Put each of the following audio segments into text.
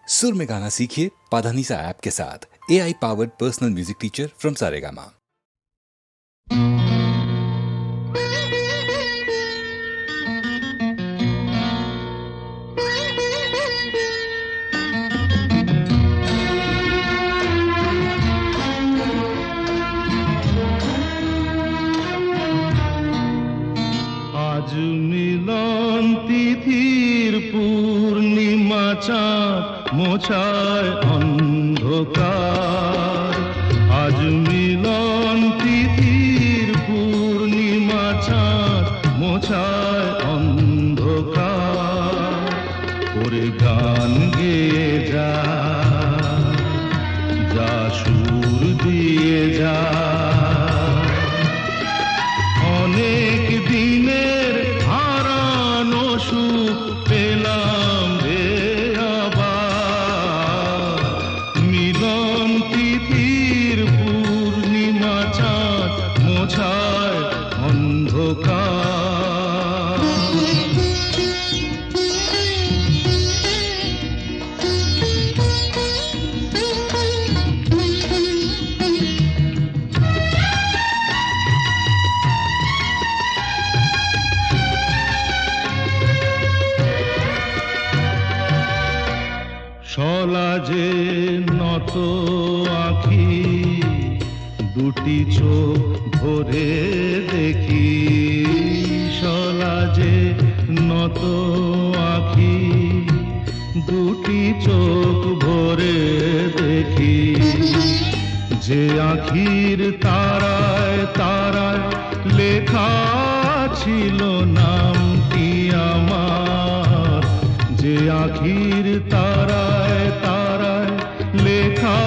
सुर में गाना सीखिए पाधानीसा ऐप के साथ। AI powered personal music teacher from Saregama. आज मिलन तिथिर पूर्णिमा चाँद মোছায় অন্ধকার। আজ মিলন তিথির পূর্ণিমা চাঁদ মোছায় অন্ধকার। ওরে গান গেয়ে যা, যা সুর দিয়ে যা, অনেক দিনের হারানো সুখ পেলাম রে আবার। মিলন তিথির পূর্ণিমা চাঁদ মোছায় অন্ধকার। সলাজে নত আঁখি দুটি চোখ ভরে দেখি। সলাজে নত আঁখি দুটি চোখ ভরে দেখি। যে আঁখির তারায় তারায় লেখা ছিল নামটি আমার। যে আঁখির তারায় তারায় লেখা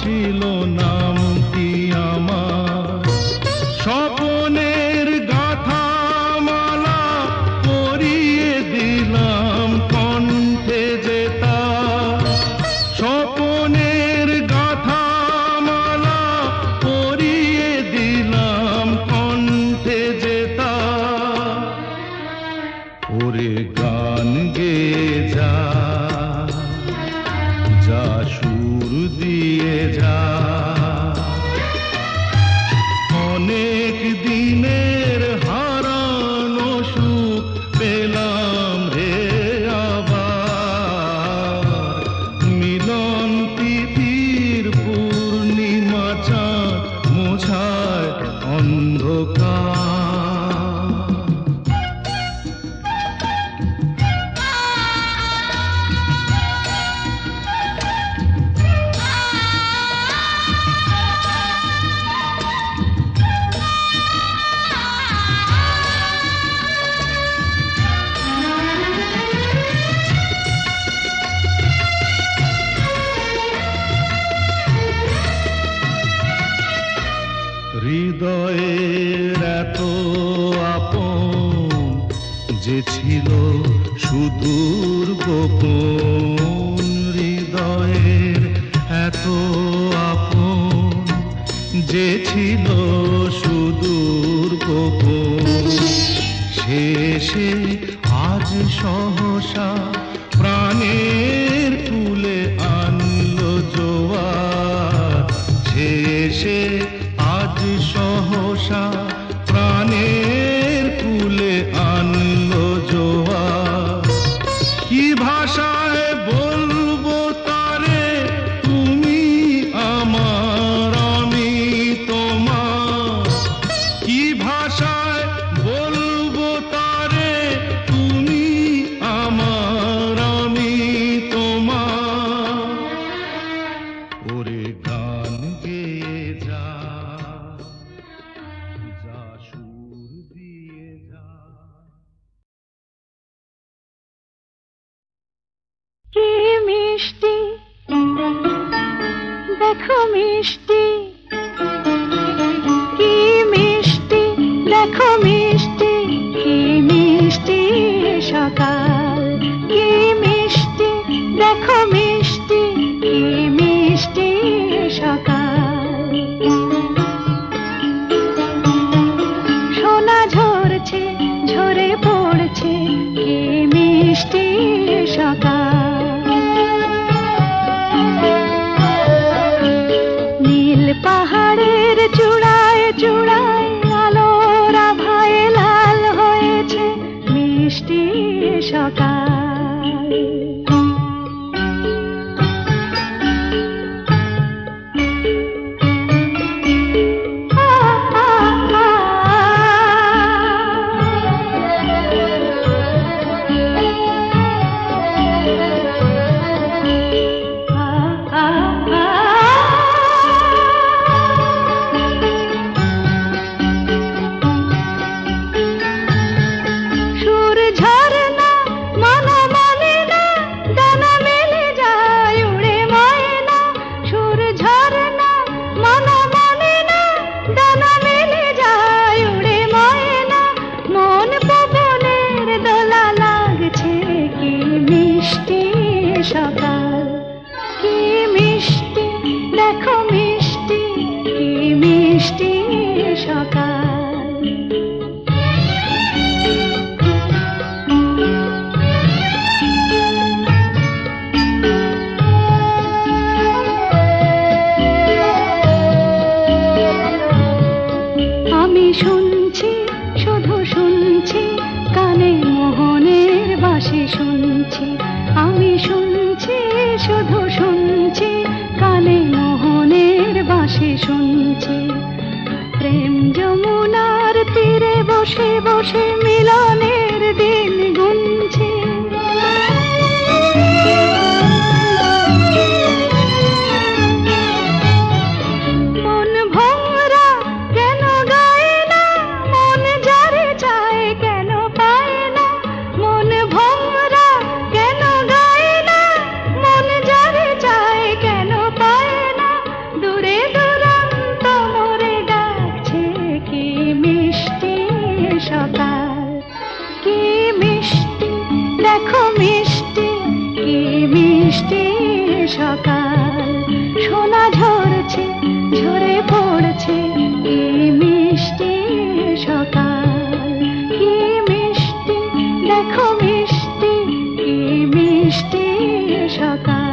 ছিল নামটি আমার। স্বপনের গাথা মালা পরিয়ে দিলাম কণ্ঠে যেতা। স্বপনের গাথা মালা পরিয়ে দিলাম কণ্ঠে যেতা। ওরে গান গেয়ে যা, যা সুর দিয়ে যা, অনেক দিনের হারানো সুখ পেলাম রে আবার। মিলন তিথির পূর্ণিমা চাঁদ মোছায় অন্ধকার। হৃদয়ের এত আপন যে ছিল সুদূর গোপন। হৃদয়ের এত আপন যে ছিল সুদূর গোপন। শেষে আজ সহসা প্রাণের কুলে আনলো জোয়ার। শেষে আজ সহসা প্রাণের কুলে আনলো জোয়ার। কি ভাষায় বলবো তারে তুমি আমার আমি তোমার। কি ভাষায় বলবো তারে তুমি আমার আমি তোমার। ওরে গান গেয়ে যা, যা সুর দিয়ে যা। কি মিষ্টি দেখো মিষ্টি, কি মিষ্টি দেখো মিষ্টি, কি মিষ্টি সকাল। কি মিষ্টি দেখো মিষ্টি, কি মিষ্টি সকাল। সোনা ঝরছে ঝরে পড়ছে, কি মিষ্টি সকাল। চূড়ায় আলোর আভায় লাল হয়েছে মিষ্টি সকাল। সুর ঝরনা মন মানে না, ডানা মেলে যায় উড়ে ময়না। সুর ঝরনা মন মানে না, ডানা মেলে যায় উড়ে ময়না। মন পবনের দোলা লাগছে কি মিষ্টি সকাল, কি মিষ্টি দেখো মিষ্টি, কি মিষ্টি সকাল। আমি শুনছি শুধু শুনছি, কানে মোহনের বাঁশি শুনছি। আমি শুনছি শুধু শুনছি, কানে মোহনের বাঁশি শুনছি। প্রেম যমুনার তীরে বসে বসে মিলনের দিন গুনছি। মন ভোমরা কেন গায় না, মন যারে চায় কেন পায় না। মন ভোমরা কেন গায় না, মন যারে চায় কেন পায় না। দূরে দূরান্ত মোরে ডাকছে কি মিষ্টি সকাল, কি মিষ্টি দেখো মিষ্টি, কি মিষ্টি সকাল। সোনা ঝরছে ঝরে পড়ছে কি মিষ্টি সকাল, কি মিষ্টি দেখো মিষ্টি, কি মিষ্টি সকাল।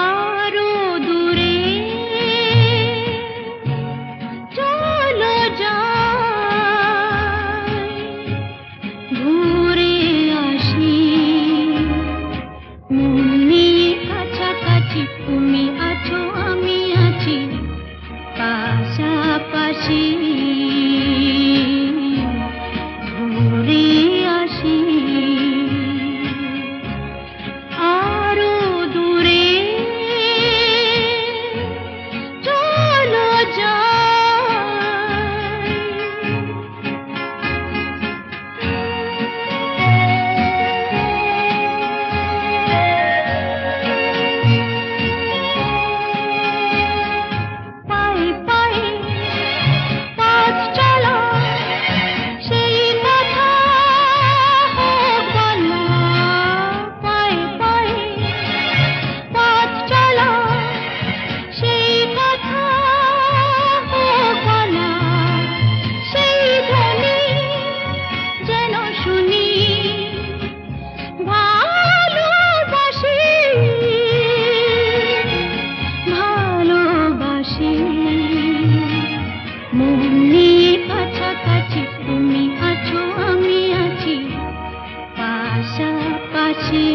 আরো দূরে চলো যাই, ঘুরে আসি। মন নিয়ে কাছাকাছি তুমি আছো আমি আছি পাশাপাশি, ঘুরে আসি। আরো দূরে চলো যাই। পায়ে পায়ে পথ চলা, সেই কথা হোক বলা। পায়ে পায়ে পথ চলা, সেই কথা হোক বলা। সেই ধ্বনি যেন শুনি ভালোবাসি, ভালোবাসি। মন নিয়ে কাছাকাছি তুমি আছো আমি আছি পাশাপাশি,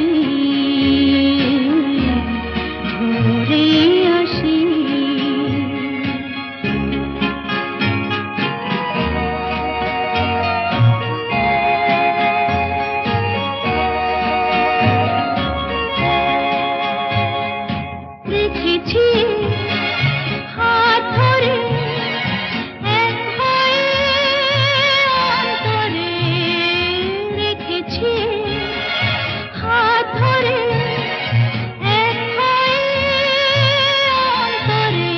ঘুরে আসি। রেখেছি হাত ধরে এক হয়ে অন্তরে, রেখেছি হাত ধরে এক হয়ে অন্তরে।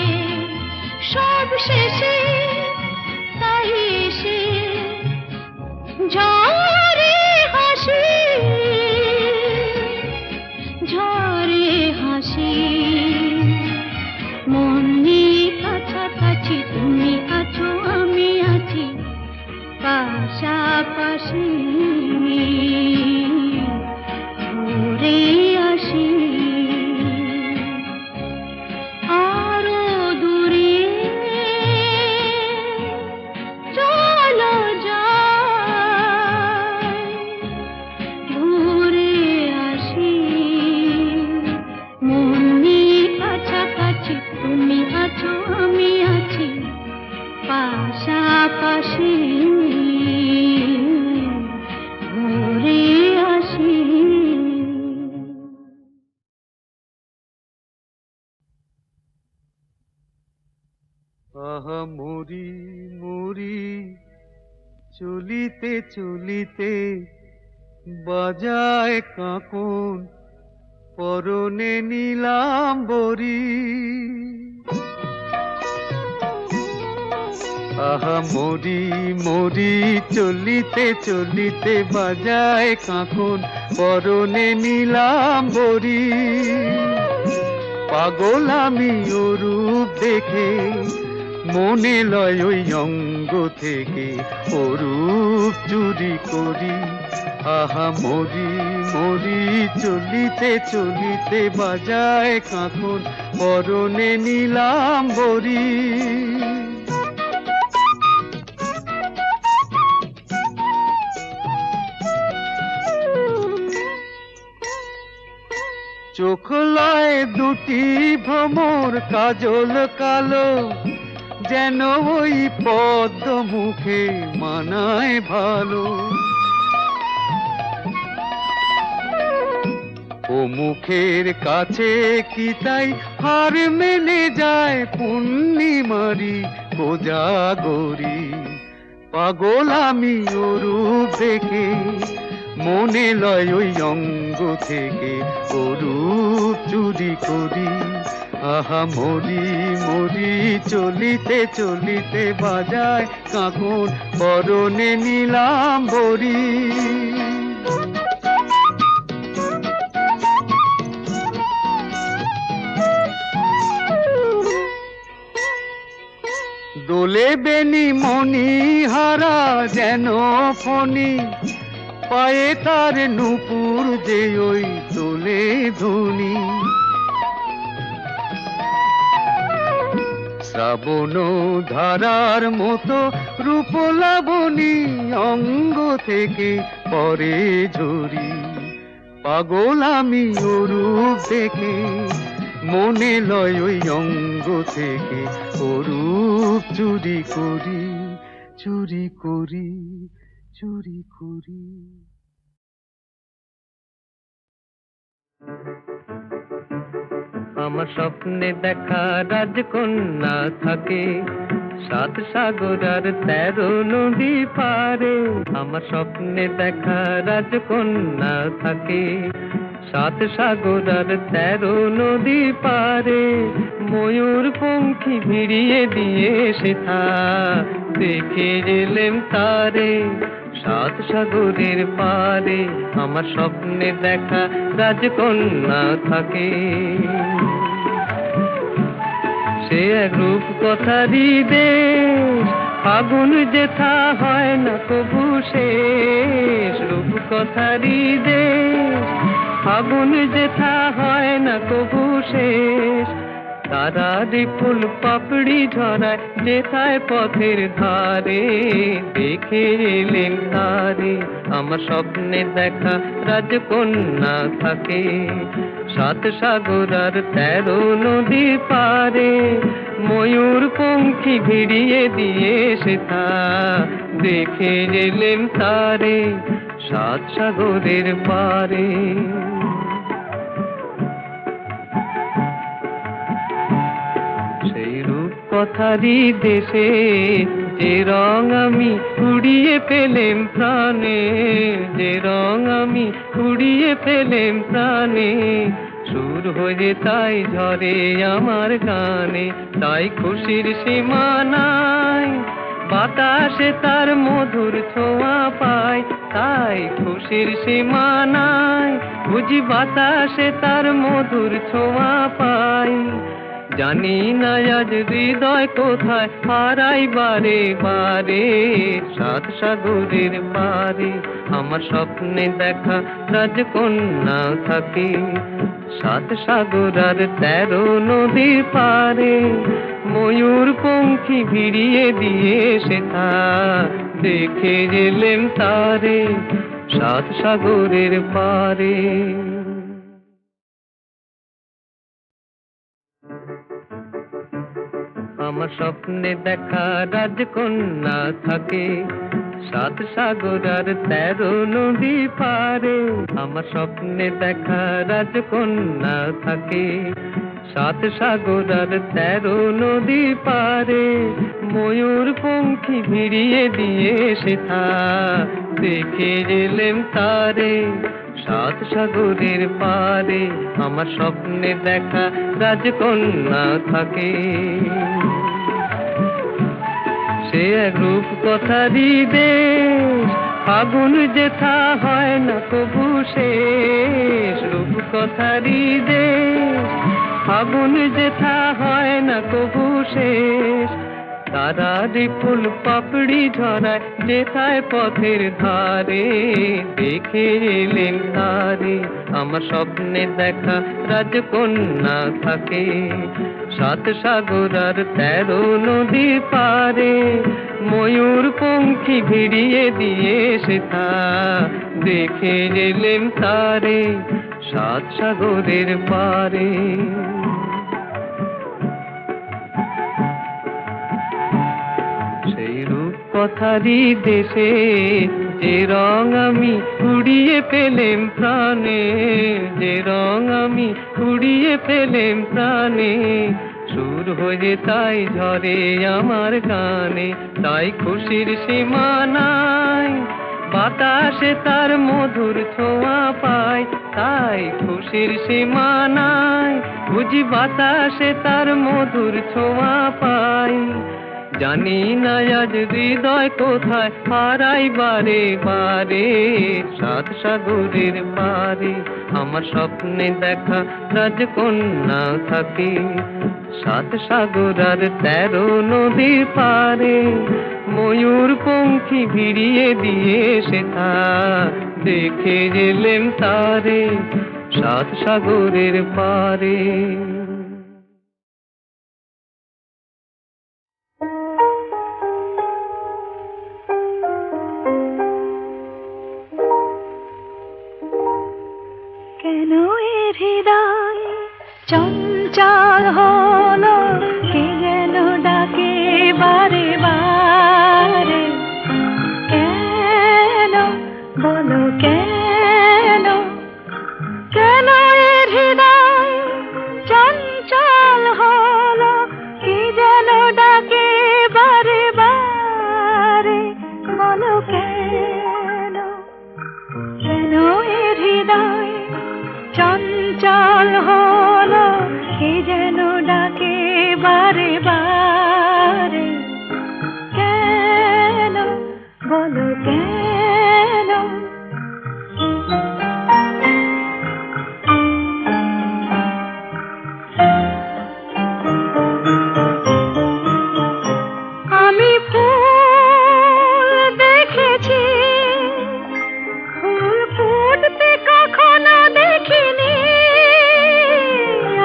সব শেষে তাই এসে আহা মরি মরি চলিতে চলিতে বাজায় কাঁকন পরনে নীলাম্বরী আহা মরি মরি চলিতে চলিতে বাজায় কাঁকন পরনে নীলাম্বরী পাগল আমি ও রূপ দেখে মনে লয় ওই অঙ্গ থেকে ও রূপ চুরি করি আহা মরি মরি চলিতে চলিতে বাজায় কাঁকন পরনে নীলাম্বরী চোখ লয় দুটি ভ্রমর কাজল কালো যেন ওই পদ্ম মুখে মানায় ভালো ও মুখের কাছে কি তাই হার মেনে যায় পূর্ণিমারি কোজাগরি পাগল আমি ও রূপ দেখে মনে লয় ওই অঙ্গ থেকে ও রূপ চুরি করি আহা মরি মরি চলিতে চলিতে বাজায় কাঁকন পরনে নীলাম্বরী দোলে বেনি মনি হারা যেন ফণি পায়ে তার নূপুর যে ওই তোলে ধুনি শ্রাবণ ধারার মতো রূপ লাবণী অঙ্গ থেকে পরে ঝরি পাগল আমি ও রূপ দেখে মনে লয় ওই অঙ্গ থেকে ও রূপ চুরি করি চুরি করি চুরি করি আমার স্বপ্নে দেখা রাজকন্যা থাকে 7 সাগর আর 13 নদী পারে আমার স্বপ্নে দেখা রাজকন্যা থাকে 7 সাগর আর 13 নদী পারে ময়ূর পঙ্খী ভিড়িয়ে দিয়ে সেথা দেখে গেলেন তারে 7 সাগরের পারে আমার স্বপ্নে দেখা রাজকন্যা থাকে সে এক রূপ কথারই দেশ ফাগুন যেথা হয় না কবু শেষ রূপ কথারই দেশ ফাগুন যেথা হয় না কবু শেষ তারা ফুল পাপড়ি ঝরায় যেথায় পথের ধারে দেখে এলেন তারে আমার স্বপ্নে দেখা রাজকন্যা থাকে 7 সাগর আর 13 নদী পারে ময়ূর পঙ্খী ভিড়িয়ে দিয়ে সেথা দেখে এলেন তারে 7 সাগরের পারে সেই রূপ কথারই দেশে যে রং আমি কুড়িয়ে পেলেম প্রাণে যে রং আমি কুড়িয়ে পেলেম প্রাণে সুর হয়ে তাই ঝরে আমার গানে তাই খুশির সীমা নাই বাতাসে তার মধুর ছোঁয়া পায় তাই খুশির সীমা নাই বুঝি বাতাসে তার মধুর ছোঁয়া পায় জানি না আজ হৃদয় কোথায় হারাই বারে বারে 7 সাগরের পারে আমার স্বপ্নে দেখা রাজকন্যা থাকে 7 সাগর আর 13 নদীর পারে ময়ূর পঙ্খী ভিড়িয়ে দিয়ে সেথা দেখে গেলেন তারে 7 সাগরের পারে আমার স্বপ্নে দেখা রাজকন্যা থাকে 7 সাগর আর 13 নদী পারে আমার স্বপ্নে দেখা রাজকন্যা থাকে সাত সাগর আর 13 নদী পারে, ময়ূর পঙ্খী ভিড়িয়ে দিয়ে সেথা দেখে এলেম তারে। সাত সাগরের পারে আমার স্বপ্নে দেখা রাজকন্যা থাকে। সে এক রূপ কথারই দেশ, ফাগুন যেথা হয় না কবু শেষ। রূপ কথারই দেশ, ফাগুন যেথা হয় না কবু শেষ। তারারি ফুল পাপড়ি ঝরায় যেথায় পথের ধারে, দেখে এলেন তারে আমার স্বপ্নে দেখা রাজকন্যা থাকে। সাত সাগর আর 13 নদী পারে, ময়ূর পঙ্খী ভিড়িয়ে দিয়ে সেথা দেখে এলেন তারে সাত সাগরের পারে। সেই রূপ কথারই দেশে যে রং আমি উড়িয়ে পেলেম প্রাণে, যে রং আমি উড়িয়ে পেলেম প্রাণে। সুর হয়ে তাই ঝরে আমার গানে, তাই খুশির সীমা নাই। বাতাসে তার মধুর ছোঁয়া পায়, তাই খুশির সীমা নাই। বুঝি বাতাসে তার মধুর ছোঁয়া পাই। জানি না আজ হৃদয় কোথায় হারাই বারে বারে। সাত সাগরের পারে আমার স্বপ্নে দেখা রাজকন্যা থাকে। সাত সাগর আর 13 নদীর পারে, ময়ূর পঙ্খী ভিড়িয়ে দিয়ে সেথা দেখে এলেম তারে সাত সাগরের পারে। কেন এ হৃদয় চঞ্চল হলো, কে যেন ডাকে বারে বারে। কেন বলো কেন, কেন এ হৃদয় চঞ্চল হলো, কে যেন ডাকে বারে বারে। বলো কেন, কেন এ হৃদয় চঞ্চল হলো, কে যেন ডাকে বারে বারে। কেন বলো কেন, আমি ফুল দেখেছি, ফুল ফুটতে কখনো দেখিনি।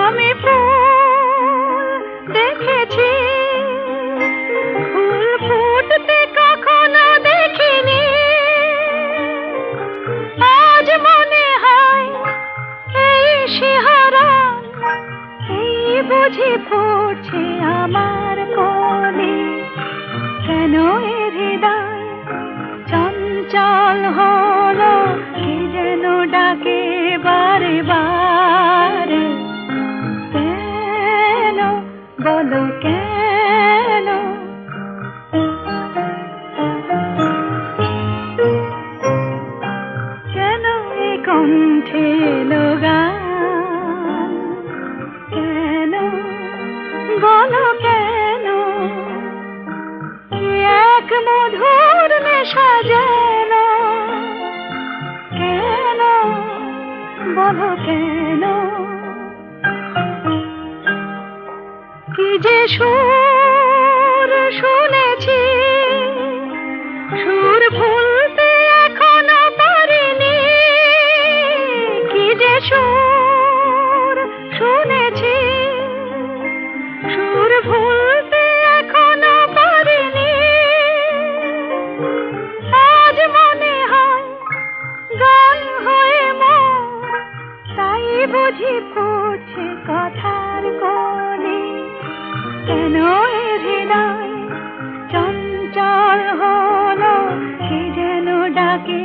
আমি ফুল দেখেছি, ফুল ফুটতে কখনো দেখিনি। আজ মনে হয় এই শিহরণ, এই বুঝি ফুটছে আমার কোলে। কেন এ হৃদয় চঞ্চল হলো, কে যেন ডাকে বারে বারে। কেন বলো কেন, কেন এ কণ্ঠে এলো গান। কেন বলো কেন, এক মধুর নেশা যেন। কেন বলো কেন, কি যে সুর শুনেছি, সুর ভুলতে এখনো পারিনি। কি যে সুর শুনেছি, সুর ভুলতে এখনো পারিনি। আজ মনে হয় গান হয়ে মোর, তাই বুঝি ফুটছে কথার কলি। কেন এ হৃদয় চঞ্চল হলো, কে যেন ডাকে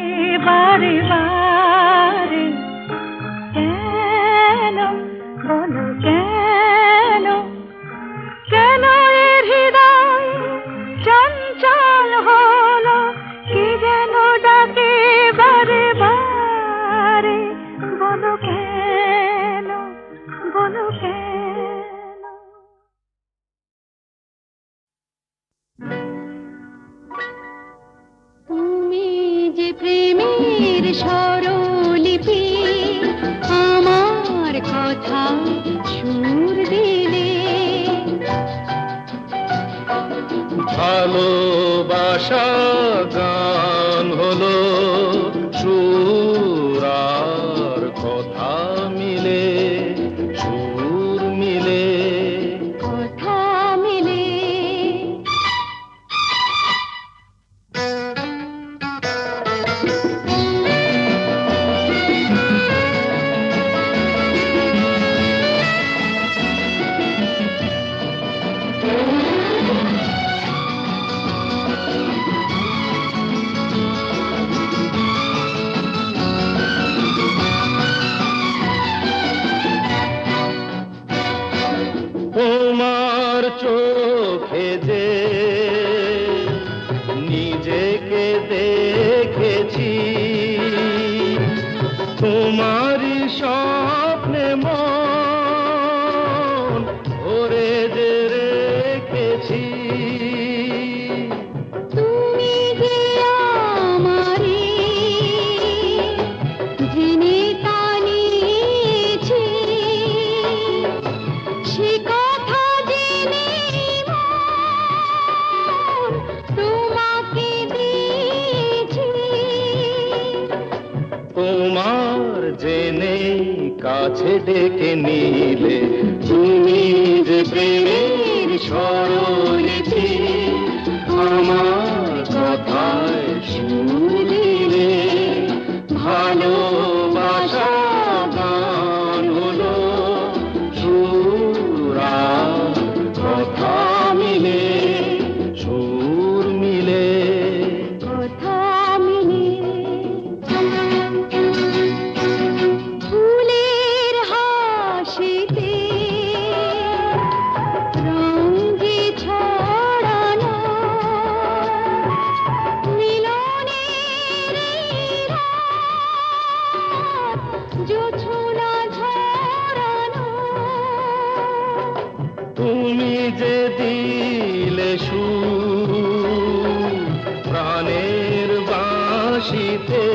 বারে বারে। কেন বলো কেন, স্বরলিপি আমার কথা সুর দিলে ভালোবাসা গান হলো সুর আর কথা মিলে, সুর মিলে। কথা মিলে তোমার চোখে যে নিজেকে দেখেছি, তোমারই স্বপ্নে মন ভরে যে রেখেছি। তুমি যে আমারে জেনে তা নিয়েছি সে কথা জেনে মন তোমাকে দিয়েছি। তোমার জেনে কাছে ডেকে নিলে, তুমি যে প্রেমের স্বরলিপি আমার কথায় সুর দিলে। ভালোবাসা গান হলো সুর আর কথা মিলে, সুর মিলে। কথা মিলে ফুলের হাসিতে রঙে ছড়ানো মিলনের এই রাত জোছনা ঝরানো। তুমি যে দিলে সুর প্রাণের বাঁশিতে,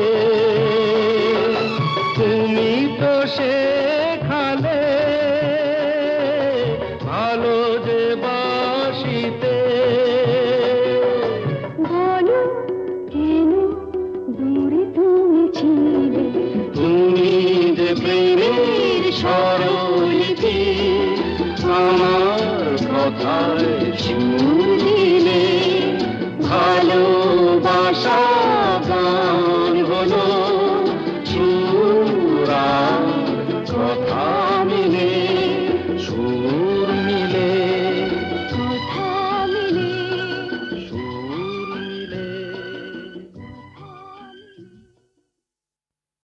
তুমি তো শেখালে ভালো যে বাঁশিতে। বলো কেন দূরে তুমি ছিলে, তুমি যে প্রেমের স্বরলিপি আমার কথায় সুর দিলে। ভালো